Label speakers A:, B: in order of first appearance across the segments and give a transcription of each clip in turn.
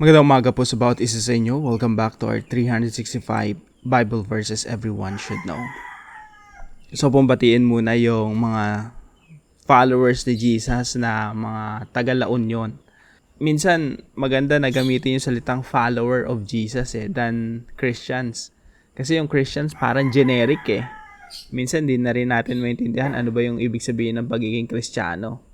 A: Magandang umaga po sa bawat isa sa inyo. Welcome back to our 365 Bible verses everyone should know. So, pumbatiin muna yung mga followers ni Jesus na mga taga-La Union. Minsan, maganda na gamitin yung salitang follower of Jesus than Christians. Kasi yung Christians parang generic Minsan, di na rin natin maintindihan ano ba yung ibig sabihin ng pagiging Kristiyano.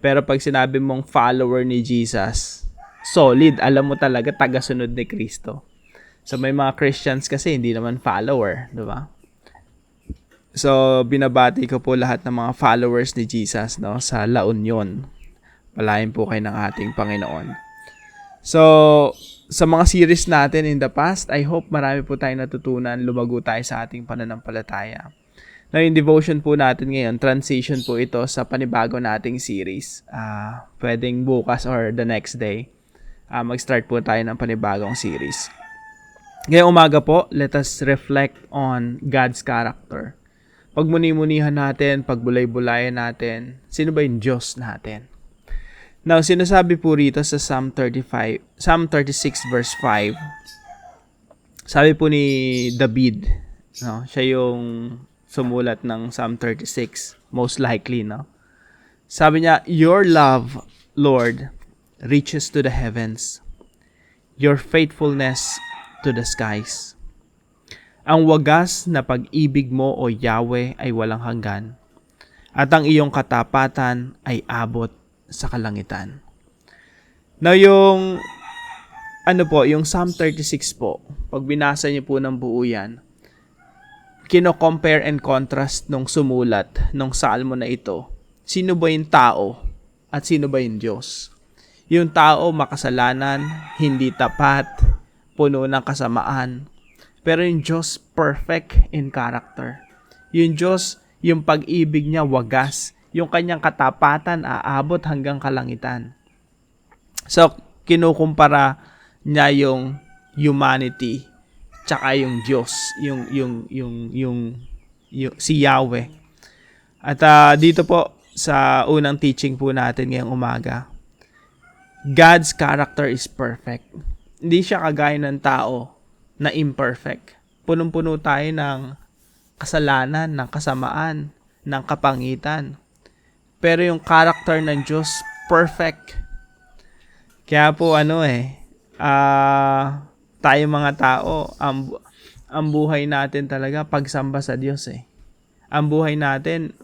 A: Pero pag sinabi mong follower ni Jesus, solid, alam mo talaga tagasunod ni Kristo. So may mga Christians kasi hindi naman follower, di ba? So binabati ko po lahat ng mga followers ni Jesus sa La Union. Palain po kayo ng ating Panginoon. So sa mga series natin in the past, I hope marami po tayong natutunan, lumago tayo sa ating pananampalataya. Now, yung devotion po natin ngayon, transition po ito sa panibago nating series. Pwedeng bukas or the next day. Mag-start po tayo ng panibagong series. Ngayong umaga po, let us reflect on God's character. Pagmuni-munihan natin, pagbulay-bulayan natin, sino ba yung Diyos natin? Now, sinasabi po rito sa Psalm 36 verse 5, sabi po ni David, siya yung sumulat ng Psalm 36, most likely, Sabi niya, "Your love, Lord, reaches to the heavens, your faithfulness to the skies. Ang wagas na pag-ibig mo, O Yahweh, ay walang hanggan, at ang iyong katapatan ay abot sa kalangitan." Now, yung Psalm 36 po, pag binasa niyo po ng buo yan, kino-compare and contrast nung sumulat nung salmo na ito. Sino ba yung tao at sino ba yung Diyos? Yung tao makasalanan, hindi tapat, puno ng kasamaan. Pero yung Diyos perfect in character. Yung Diyos, yung pag-ibig niya wagas. Yung kanyang katapatan aabot hanggang kalangitan. So, kinukumpara niya yung humanity tsaka yung Diyos, yung si Yahweh. At dito po sa unang teaching po natin ngayong umaga, God's character is perfect. Hindi siya kagaya ng tao na imperfect. Punong-puno tayo ng kasalanan, ng kasamaan, ng kapangitan. Pero yung character ng Diyos, perfect. Kaya po tayo mga tao, ang buhay natin talaga pagsamba sa Diyos Ang buhay natin,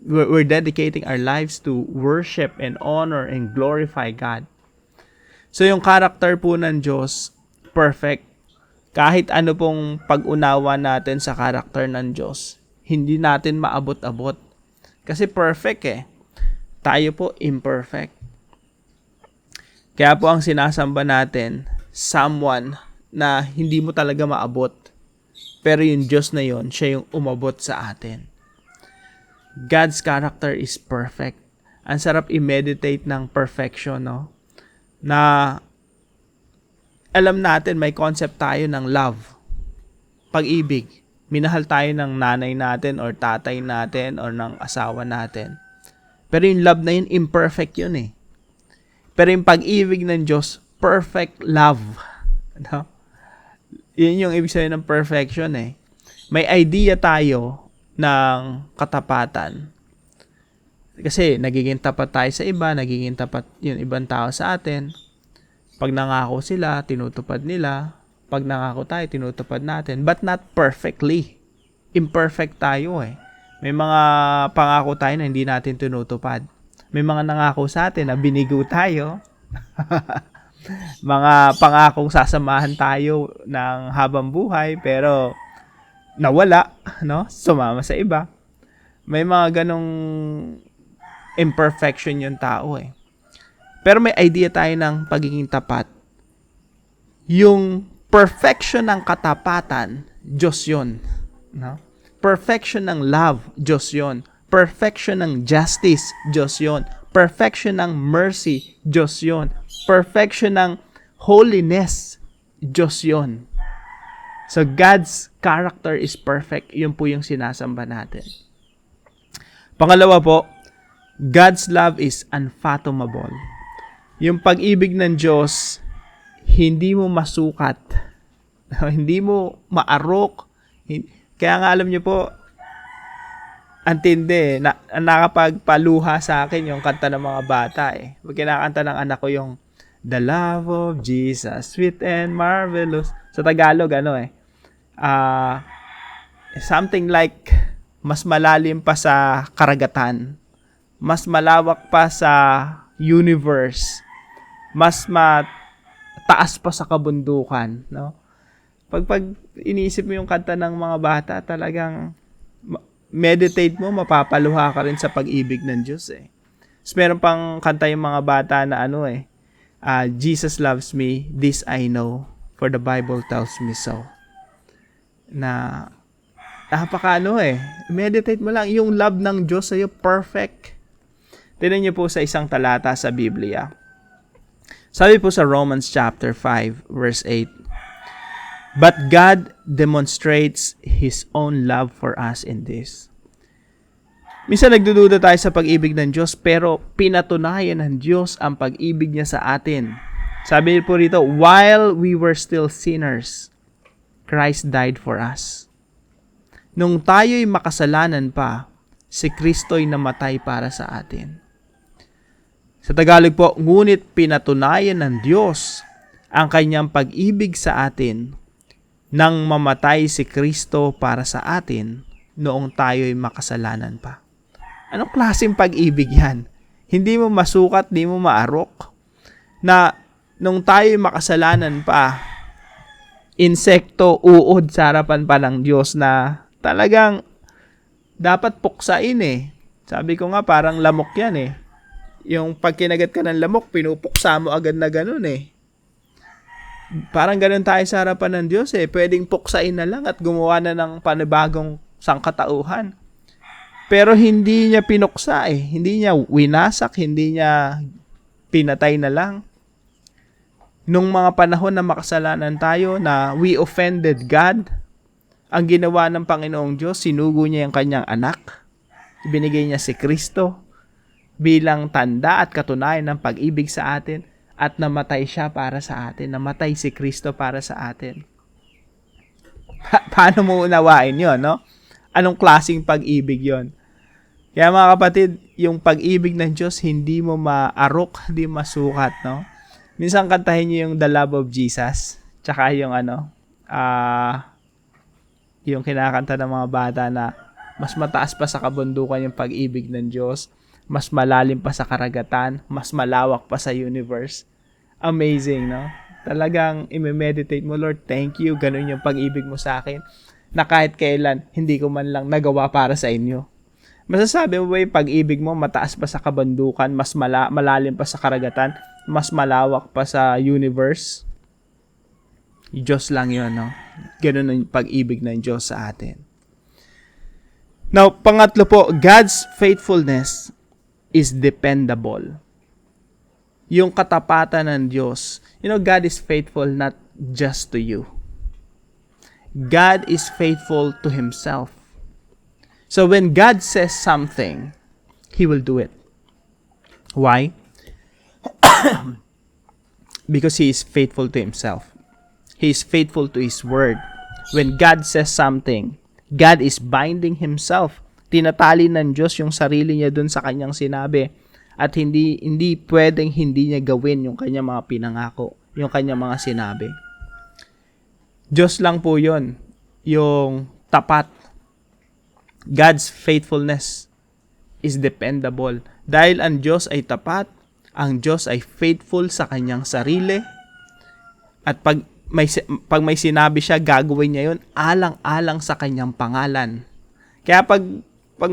A: we're dedicating our lives to worship and honor and glorify God. So yung character po ng Diyos, perfect. Kahit ano pong pag-unawa natin sa character ng Diyos, hindi natin maabot-abot. Kasi perfect Tayo po imperfect. Kaya po ang sinasamba natin, someone na hindi mo talaga maabot. Pero yung Diyos na yon, siya yung umabot sa atin. God's character is perfect. Ang sarap i-meditate ng perfection, na alam natin may concept tayo ng love, pag-ibig. Minahal tayo ng nanay natin or tatay natin or ng asawa natin. Pero yung love na yun, imperfect yun Pero yung pag-ibig ng Diyos, perfect love. Yun yung ibig sabihin ng perfection May idea tayo ng katapatan. Kasi nagiging tapat tayo sa iba, nagiging tapat yung ibang tao sa atin. Pag nangako sila, tinutupad nila. Pag nangako tayo, tinutupad natin. But not perfectly. Imperfect tayo May mga pangako tayo na hindi natin tinutupad. May mga nangako sa atin na binigo tayo. Mga pangakong sasamahan tayo ng habang buhay, pero nawala, sumama sa iba. May mga ganong imperfection yung tao Pero may idea tayo ng pagiging tapat. Yung perfection ng katapatan, Diyos yun. Perfection ng love, Diyos yun. Perfection ng justice, Diyos yun. Perfection ng mercy, Diyos yun. Perfection ng holiness, Diyos yun. So, God's character is perfect. Yun po yung sinasamba natin. Pangalawa po, God's love is unfathomable. Yung pag-ibig ng Diyos, hindi mo masukat. Hindi mo maarok. Kaya nga alam niyo po, antindi, nakapagpaluha sa akin yung kanta ng mga bata eh. Pag kinakanta ng anak ko yung The Love of Jesus, Sweet and Marvelous. Sa Tagalog, something like, mas malalim pa sa karagatan. Mas malawak pa sa universe. Mas mataas pa sa kabundukan. No? Pag iniisip mo yung kanta ng mga bata, talagang meditate mo, mapapaluha ka rin sa pag-ibig ng Diyos eh. So, meron pang kanta yung mga bata na Jesus loves me, this I know, for the Bible tells me so. Na meditate mo lang, yung love ng Diyos sa'yo, perfect. Tignan niyo po sa isang talata sa Biblia. Sabi po sa Romans chapter 5, verse 8, But God demonstrates His own love for us in this. Minsan nagdududa tayo sa pag-ibig ng Diyos, pero pinatunayan ng Diyos ang pag-ibig niya sa atin. Sabi po rito, while we were still sinners, Christ died for us. Nung tayo'y makasalanan pa, si Kristo'y namatay para sa atin. Sa Tagalog po, ngunit pinatunayan ng Diyos ang kanyang pag-ibig sa atin nang mamatay si Kristo para sa atin noong tayo'y makasalanan pa. Anong klaseng pag-ibig yan? Hindi mo masukat, hindi mo maarok na nung tayo'y makasalanan pa, insekto, uod sa harapan pa ng Diyos na talagang dapat puksain eh. Sabi ko nga parang lamok yan eh. Yung pag kinagat ka ng lamok, pinupuksa mo agad na ganun eh. Parang ganun tayo sa harapan ng Diyos eh. Pwedeng puksain na lang at gumawa na ng panibagong sangkatauhan. Pero hindi niya pinuksa eh. Hindi niya winasak, hindi niya pinatay na lang. Nung mga panahon na makasalanan tayo na we offended God, ang ginawa ng Panginoong Diyos, sinugo niya yung kanyang anak. Ibinigay niya si Kristo bilang tanda at katunayan ng pag-ibig sa atin. At namatay siya para sa atin. Namatay si Kristo para sa atin. Paano mo unawain yun, no? Anong klaseng pag-ibig yon? Kaya mga kapatid, yung pag-ibig ng Diyos, hindi mo maarok, hindi masukat, no? Minsan kantahin niyo yung The Love of Jesus. Tsaka yung yung kinakanta ng mga bata na mas mataas pa sa kabundukan yung pag-ibig ng Diyos. Mas malalim pa sa karagatan, mas malawak pa sa universe. Amazing, no? Talagang i-meditate mo, Lord, thank you. Ganun yung pag-ibig mo sa akin na kahit kailan, hindi ko man lang nagawa para sa inyo. Masasabi mo ba yung pag-ibig mo mataas pa sa kabundukan, mas malalim pa sa karagatan, mas malawak pa sa universe? Diyos lang yun, no? Ganun ang pag-ibig ng Diyos sa atin. Now, pangatlo po, God's faithfulness is dependable. Yung katapatan ng Diyos. You know, God is faithful not just to you. God is faithful to Himself. So when God says something, He will do it. Why? Because He is faithful to Himself. He is faithful to His word. When God says something, God is binding Himself. Tinatali ng Diyos yung sarili niya dun sa kanyang sinabi. At hindi pwedeng hindi niya gawin yung kanyang mga pinangako, yung kanyang mga sinabi. Diyos lang po yun, yung tapat. God's faithfulness is dependable. Dahil ang Diyos ay tapat, ang Diyos ay faithful sa kanyang sarili. At pag may sinabi siya, gagawin niya yun alang-alang sa kanyang pangalan. Kaya pag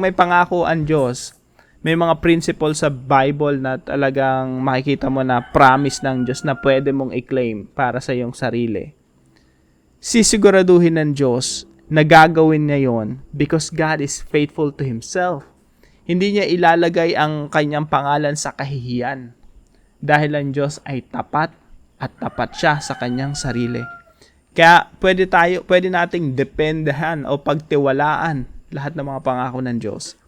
A: may pangako ang Diyos, may mga principle sa Bible na talagang makikita mo na promise ng Diyos na pwede mong i-claim para sa iyong sarili. Sisiguraduhin ng Diyos na gagawin niya yon because God is faithful to Himself. Hindi niya ilalagay ang kanyang pangalan sa kahihiyan dahil ang Diyos ay tapat at tapat siya sa kanyang sarili. Kaya pwede nating dependahan o pagtiwalaan lahat ng mga pangako ng Diyos.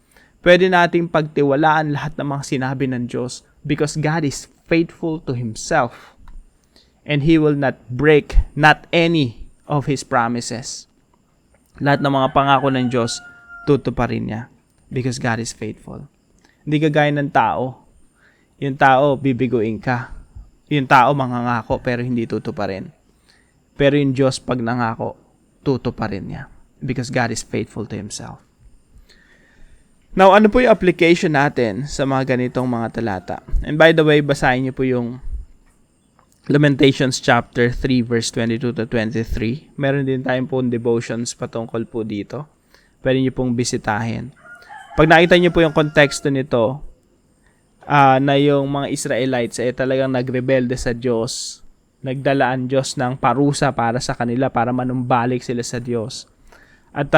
A: Pwede nating pagtiwalaan lahat ng mga sinabi ng Diyos because God is faithful to Himself. And He will not break not any of His promises. Lahat ng mga pangako ng Diyos, tutuparin niya. Because God is faithful. Hindi kagaya ng tao. Yung tao, bibiguin ka. Yung tao, mangangako, pero hindi tutuparin. Pero yung Diyos, pag nangako, tutuparin niya. Because God is faithful to Himself. Now, ano po yung application natin sa mga ganitong mga talata? And by the way, basahin niyo po yung Lamentations chapter 3 verse 22 to 23. Meron din tayong po devotions patungkol po dito. Pwede niyo pong bisitahin. Pag nakita niyo po yung konteksto nito, na yung mga Israelites ay talagang nagrebelde sa Diyos, nagdala ang Diyos ng parusa para sa kanila, para manumbalik sila sa Diyos. At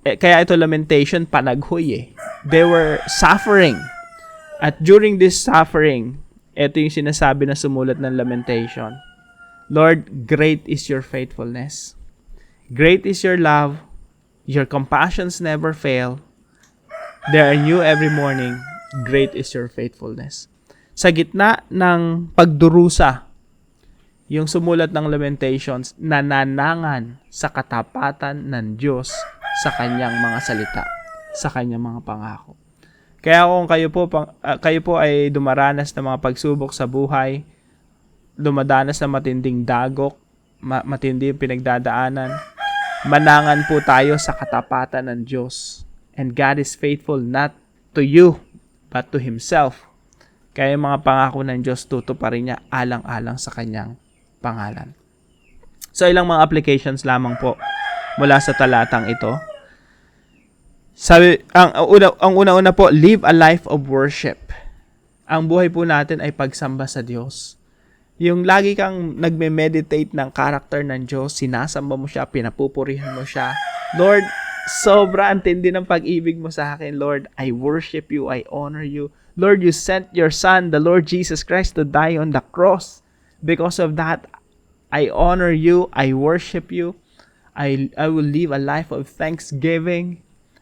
A: kaya ito lamentation, panaghoy eh. They were suffering. At during this suffering, ito yung sinasabi na sumulat ng lamentation. Lord, great is your faithfulness. Great is your love. Your compassions never fail. They are new every morning. Great is your faithfulness. Sa gitna ng pagdurusa, yung sumulat ng Lamentations, nananangan sa katapatan ng Diyos sa kanyang mga salita, sa kanyang mga pangako. Kaya kung kayo po ay dumaranas ng mga pagsubok sa buhay, dumadanas ng matinding dagok, matindi yung pinagdadaanan, manangan po tayo sa katapatan ng Diyos. And God is faithful not to you, but to Himself. Kaya yung mga pangako ng Diyos, tutuparin niya alang-alang sa kanyang pangalan. So, ilang mga applications lamang po mula sa talatang ito. Sabi, ang una-una po, live a life of worship. Ang buhay po natin ay pagsamba sa Diyos. Yung lagi kang nagme-meditate ng character ng Diyos, sinasamba mo siya, pinapupurihan mo siya. Lord, sobra ang tindi ng pag-ibig mo sa akin. Lord, I worship you, I honor you. Lord, you sent your Son, the Lord Jesus Christ, to die on the cross. Because of that, I honor you, I worship you. I will live a life of thanksgiving.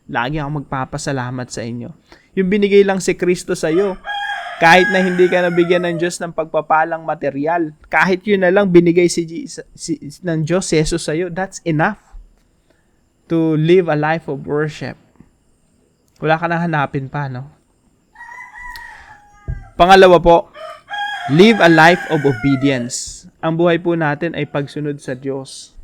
A: Lagi akong magpapasalamat sa inyo. Yung binigay lang si Kristo sa iyo, kahit na hindi ka nabigyan ng Diyos ng pagpapalang material, kahit yun na lang binigay ng Diyos, si Jesus sa iyo, that's enough to live a life of worship. Wala ka nang hanapin pa, no? Pangalawa po, live a life of obedience. Ang buhay po natin ay pagsunod sa Diyos.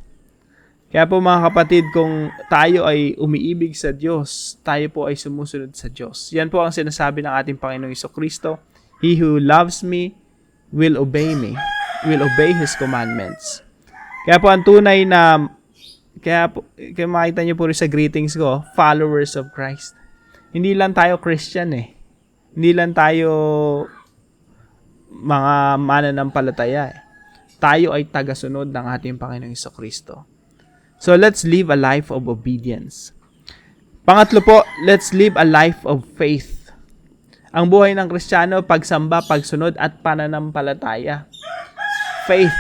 A: Kaya po mga kapatid, kung tayo ay umiibig sa Diyos, tayo po ay sumusunod sa Diyos. Yan po ang sinasabi ng ating Panginoong Jesucristo. He who loves me will obey me, will obey His commandments. Kaya po ang tunay na, kaya makita niyo po rin sa greetings ko, followers of Christ. Hindi lang tayo Christian eh. Hindi lang tayo mga mananampalataya eh. Tayo ay tagasunod ng ating Panginoong Jesucristo. So, let's live a life of obedience. Pangatlo po, let's live a life of faith. Ang buhay ng Kristiyano, pagsamba, pagsunod, at pananampalataya. Faith.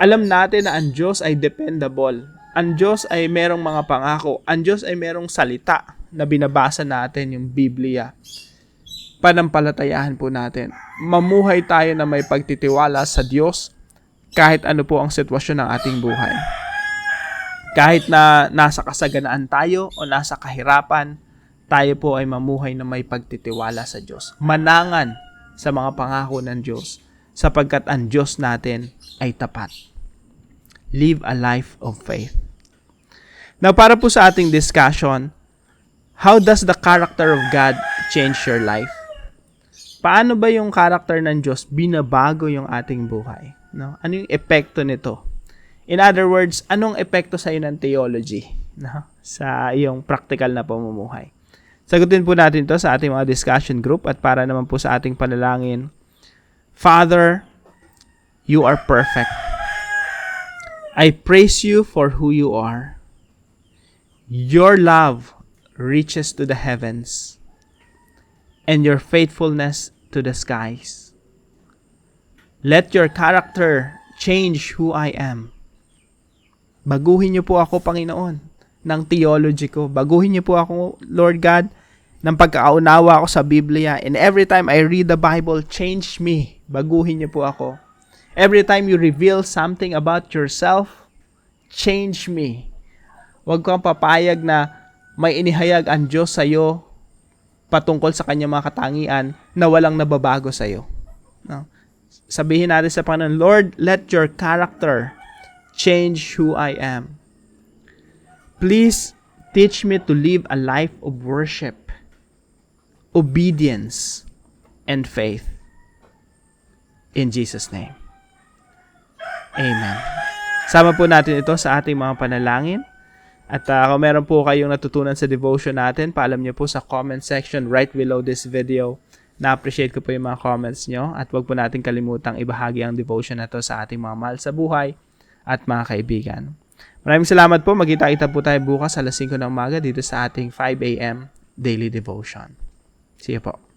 A: Alam natin na ang Diyos ay dependable. Ang Diyos ay merong mga pangako. Ang Diyos ay merong salita na binabasa natin, yung Biblia. Panampalatayahan po natin. Mamuhay tayo na may pagtitiwala sa Diyos kahit ano po ang sitwasyon ng ating buhay. Kahit na nasa kasaganaan tayo o nasa kahirapan, tayo po ay mamuhay na may pagtitiwala sa Diyos. Manangan sa mga pangako ng Diyos sapagkat ang Diyos natin ay tapat. Live a life of faith. Now, para po sa ating discussion, how does the character of God change your life? Paano ba yung character ng Diyos binabago yung ating buhay? No? Ano yung epekto nito? In other words, anong epekto sa iyo ng theology, no? Sa iyong practical na pamumuhay? Sagutin po natin ito sa ating mga discussion group at para naman po sa ating panalangin. Father, you are perfect. I praise you for who you are. Your love reaches to the heavens and your faithfulness to the skies. Let your character change who I am. Baguhin niyo po ako, Panginoon, ng theology ko. Baguhin niyo po ako, Lord God, ng pagkaunawa ko sa Biblia. And every time I read the Bible, change me. Baguhin niyo po ako. Every time you reveal something about yourself, change me. Huwag kang papayag na may inihayag ang Diyos sa iyo patungkol sa kanyang mga katangian na walang nababago sa iyo. No? Sabihin natin sa Panginoon, Lord, let your character change who I am. Please teach me to live a life of worship, obedience, and faith. In Jesus' name. Amen. Sama po natin ito sa ating mga panalangin. At kung meron po kayong natutunan sa devotion natin, paalam niyo po sa comment section right below this video. Na-appreciate ko po yung mga comments nyo. At huwag po natin kalimutang ibahagi ang devotion na to sa ating mga mahal sa buhay at mga kaibigan. Maraming salamat po. Magkita-kita po tayo bukas alas 5 ng umaga dito sa ating 5 a.m. Daily Devotion. See you po.